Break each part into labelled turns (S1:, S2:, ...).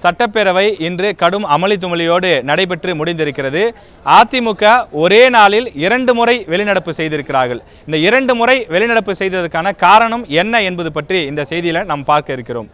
S1: சட்டப்பேரவை இன்று கடும் அமளி துமளியோடு நடைபெற்று முடிந்திருக்கிறது. அதிமுக ஒரே நாளில் 2 முறை வெளிநடப்பு செய்திருக்கிறார்கள். இந்த 2 முறை வெளிநடப்பு செய்ததற்கான காரணம் என்ன என்பது பற்றி இந்த செய்தியில் நாம் பார்க்க இருக்கிறோம்.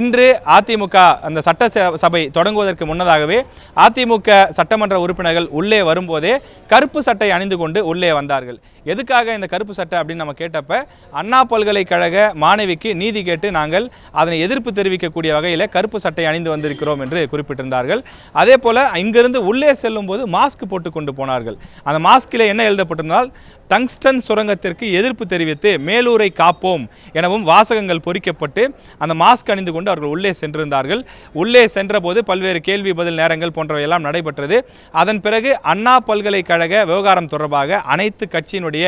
S1: இன்று அதிமுக அந்த சட்டசபை தொடங்குவதற்கு முன்னதாகவே அதிமுக சட்டமன்ற உறுப்பினர்கள் உள்ளே வரும்போதே கருப்பு சட்டை அணிந்து கொண்டு உள்ளே வந்தார்கள். எதுக்காக இந்த கருப்பு சட்டை அப்படின்னு நம்ம கேட்டப்ப அண்ணா பல்கலைக்கழக மாணவிக்கு நீதி கேட்டு நாங்கள் அதனை எதிர்ப்பு தெரிவிக்கக்கூடிய வகையில் கருப்பு சட்டை அணிந்து வந்திருக்கிறோம் என்று குறிப்பிட்டிருந்தார்கள். அதே போல இங்கிருந்து உள்ளே செல்லும் போது மாஸ்க் போட்டு கொண்டு போனார்கள். அந்த மாஸ்கில் என்ன எழுதப்பட்டிருந்தால் டங்ஸ்டன் சுரங்கத்திற்கு எதிர்ப்பு தெரிவித்து மேலூரை காப்போம் எனவும் வாசகங்கள் பொறிக்கப்பட்டு அந்த மாஸ்க் அணிந்து கொண்டு அவர்கள் உள்ளே சென்றிருந்தார்கள். உள்ளே சென்றபோது பல்வேறு கேள்வி பதில் நேரங்கள் போன்றவையெல்லாம் நடைபெற்றது. அதன் பிறகு அண்ணா பல்கலைக்கழக விவகாரம் தொடர்பாக அனைத்து கட்சியினுடைய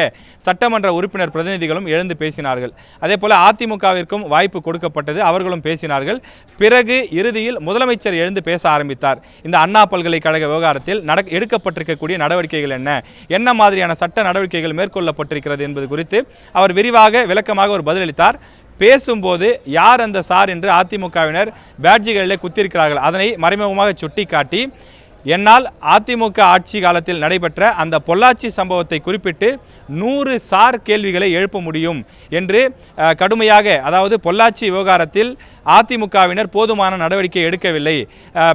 S1: சட்டமன்ற உறுப்பினர் பிரதிநிதிகளும் எழுந்து பேசினார்கள். அதே போல அதிமுகவிற்கும் வாய்ப்பு கொடுக்கப்பட்டது, அவர்களும் பேசினார்கள். பிறகு இறுதியில் முதலமைச்சர் எழுந்து பேச ஆரம்பித்தார். இந்த அண்ணா பல்கலைக்கழக விவகாரத்தில் எடுக்கப்பட்டிருக்கக்கூடிய நடவடிக்கைகள் என்ன மாதிரியான சட்ட நடவடிக்கைகள் மேற்கொள்ளப்பட்டிருக்கிறது என்பது குறித்து அவர் விரிவாக விளக்கமாக ஒரு பதிலளித்தார். பேசும்போது யார் அந்த சார் என்று அதிமுகவினர் பேட்ஜுகளிலே குத்திருக்கிறார்கள். அதனை மறைமுகமாக சுட்டிக்காட்டி என்னால் அதிமுக ஆட்சி காலத்தில் நடைபெற்ற அந்த பொள்ளாச்சி சம்பவத்தை குறிப்பிட்டு 100 சார் கேள்விகளை எழுப்ப முடியும் என்று கடுமையாக, அதாவது பொள்ளாச்சி விவகாரத்தில் அதிமுகவினர் போதுமான நடவடிக்கை எடுக்கவில்லை,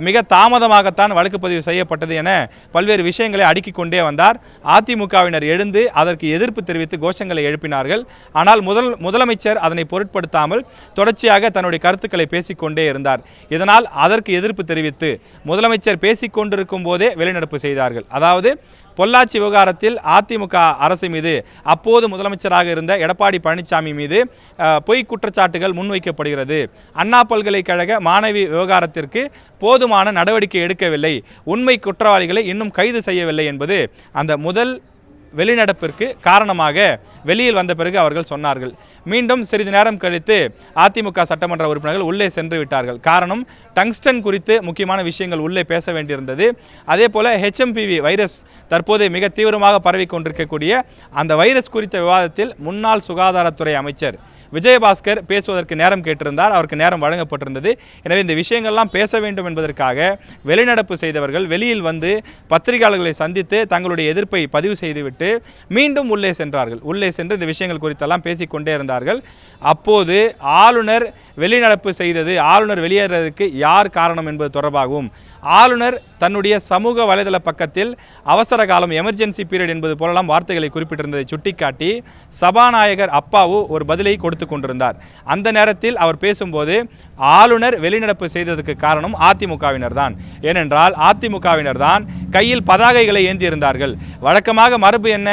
S1: மிக தாமதமாகத்தான் வழக்கு பதிவு செய்யப்பட்டது என பல்வேறு விஷயங்களை அடுக்கிக் கொண்டே வந்தார். அதிமுகவினர் எழுந்து அதற்கு எதிர்ப்பு தெரிவித்து கோஷங்களை எழுப்பினார்கள். ஆனால் முதலமைச்சர் அதனை பொருட்படுத்தாமல் தொடர்ச்சியாக தன்னுடைய கருத்துக்களை பேசிக்கொண்டே இருந்தார். இதனால் அதற்கு எதிர்ப்பு தெரிவித்து முதலமைச்சர் பேசிக்கொண்டிருக்கும் போதே வெளிநடப்பு செய்தார்கள். அதாவது பொள்ளாச்சி விவகாரத்தில் அதிமுக அரசு மீது, அப்போது முதலமைச்சராக இருந்த எடப்பாடி பழனிசாமி மீது பொய் குற்றச்சாட்டுகள் முன்வைக்கப்படுகிறது. அண்ணா பல்கலைக்கழக மாணவி விவகாரத்திற்கு போதுமான நடவடிக்கை எடுக்கவில்லை, உண்மை குற்றவாளிகளை இன்னும் கைது செய்யவில்லை என்பது அந்த முதல் வெளிநடப்பிற்கு காரணமாக வெளியில் வந்த பிறகு அவர்கள் சொன்னார்கள். மீண்டும் சிறிது நேரம் கழித்து அதிமுக சட்டமன்ற உறுப்பினர்கள் உள்ளே சென்று விட்டார்கள். காரணம், டங்ஸ்டன் குறித்து முக்கியமான விஷயங்கள் உள்ளே பேச வேண்டியிருந்தது. அதே போல HMPV வைரஸ் தற்போது மிக தீவிரமாக பரவி கொண்டிருக்கக்கூடிய அந்த வைரஸ் குறித்த விவாதத்தில் முன்னாள் சுகாதாரத்துறை அமைச்சர் விஜயபாஸ்கர் பேசுவதற்கு நேரம் கேட்டிருந்தார். அவருக்கு நேரம் வழங்கப்பட்டிருந்தது. எனவே இந்த விஷயங்கள்லாம் பேச வேண்டும் என்பதற்காக வெளிநடப்பு செய்தவர்கள் வெளியில் வந்து பத்திரிகையாளர்களை சந்தித்து தங்களுடைய எதிர்ப்பை பதிவு செய்துவிட்டு மீண்டும் உள்ளே சென்றார்கள். உள்ளே சென்று இந்த விஷயங்கள் குறித்தெல்லாம் பேசிக்கொண்டே இருந்தார்கள். அப்போது ஆளுநர் வெளிநடப்பு செய்தது, ஆளுநர் வெளியேறதுக்கு யார் காரணம் என்பது தொடர்பாகவும், ஆளுநர் தன்னுடைய சமூக வலைதள பக்கத்தில் அவசர காலம், எமர்ஜென்சி பீரியட் என்பது போலலாம் வார்த்தைகளை குறிப்பிட்டிருந்ததை சுட்டிக்காட்டி சபாநாயகர் அப்பாவு ஒரு பதிலை கொடுத்து கொண்டிருந்தார். அந்த நேரத்தில் அவர் பேசும்போது ஆளுநர் வெளிநடப்பு செய்ததற்கு காரணம் அதிமுகவினர் தான். ஏனென்றால் அதிமுகவினர் தான் கையில் பதாகைகளை ஏந்தியிருந்தார்கள். வழக்கமாக மரபு என்ன,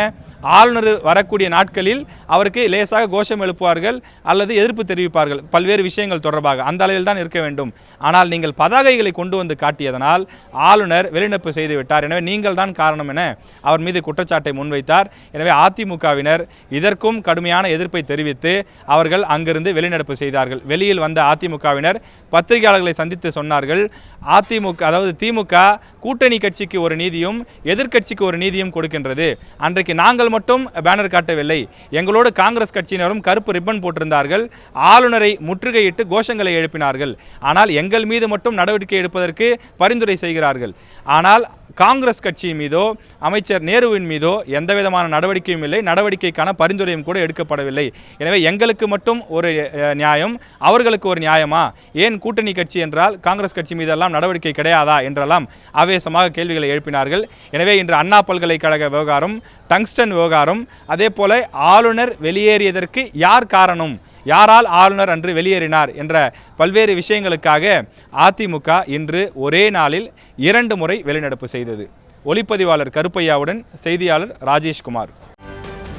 S1: ஆளுநர் வரக்கூடிய நாட்களில் அவருக்கு லேசாக கோஷம் எழுப்புவார்கள் அல்லது எதிர்ப்பு தெரிவிப்பார்கள் பல்வேறு விஷயங்கள் தொடர்பாக, அந்த அளவில் தான் இருக்க வேண்டும். ஆனால் நீங்கள் பதாகைகளை கொண்டு வந்து காட்டியதனால் ஆளுநர் வெளிநடப்பு செய்துவிட்டார், எனவே நீங்கள் தான் காரணம் என அவர் மீது குற்றச்சாட்டை முன்வைத்தார். எனவே அதிமுகவினர் இதற்கும் கடுமையான எதிர்ப்பை தெரிவித்து அவர்கள் அங்கிருந்து வெளிநடப்பு செய்தார்கள். வெளியில் வந்த அதிமுகவினர் பத்திரிகையாளர்களை சந்தித்து சொன்னார்கள், அதிமுக, அதாவது திமுக கூட்டணி கட்சிக்கு ஒரு நீதியும் எதிர்க்கட்சிக்கு ஒரு நீதியும் கொடுக்கின்றது. அன்றைக்கு நாங்கள் மட்டும் பேனர் காட்டவில்லை, எங்களோடு காங்கிரஸ் கட்சியினரும் கருப்பு ரிப்பன் போட்டிருந்தார்கள், ஆளுநரை முற்றுகையிட்டு கோஷங்களை எழுப்பினார்கள். ஆனால் எங்கள் மீது மட்டும் நடவடிக்கை எடுப்பதற்கு பரிந்துரை செய்கிறார்கள். ஆனால் காங்கிரஸ் கட்சியின் மீதோ அமைச்சர் நேருவின் மீதோ எந்த விதமான நடவடிக்கையும் இல்லை, நடவடிக்கைக்கான பரிந்துரையும் கூட எடுக்கப்படவில்லை. எனவே எங்களுக்கு மட்டும் ஒரு நியாயம், அவர்களுக்கு ஒரு நியாயமா? ஏன் கூட்டணி கட்சி என்றால் காங்கிரஸ் கட்சி மீதெல்லாம் நடவடிக்கை கிடையாதா என்றெல்லாம் ஆவேசமாக கேள்விகளை எழுப்பினார்கள். எனவே இன்று அண்ணா பல்கலைக்கழக விவகாரம், டங்ஸ்டன் விவகாரம், அதே போல ஆளுநர் வெளியேறியதற்கு யார் காரணம், யாரால் ஆளுநர் அன்று வெளியேறினார் என்ற பல்வேறு விஷயங்களுக்காக அதிமுக இன்று ஒரே நாளில் 2 முறை வெளிநடப்பு செய்தது. ஒளிப்பதிவாளர் கருப்பையாவுடன் செய்தியாளர் ராஜேஷ்குமார்.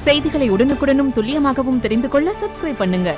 S2: செய்திகளை உடனுக்குடனும் துல்லியமாகவும் தெரிந்து கொள்ள சப்ஸ்கிரைப் பண்ணுங்க.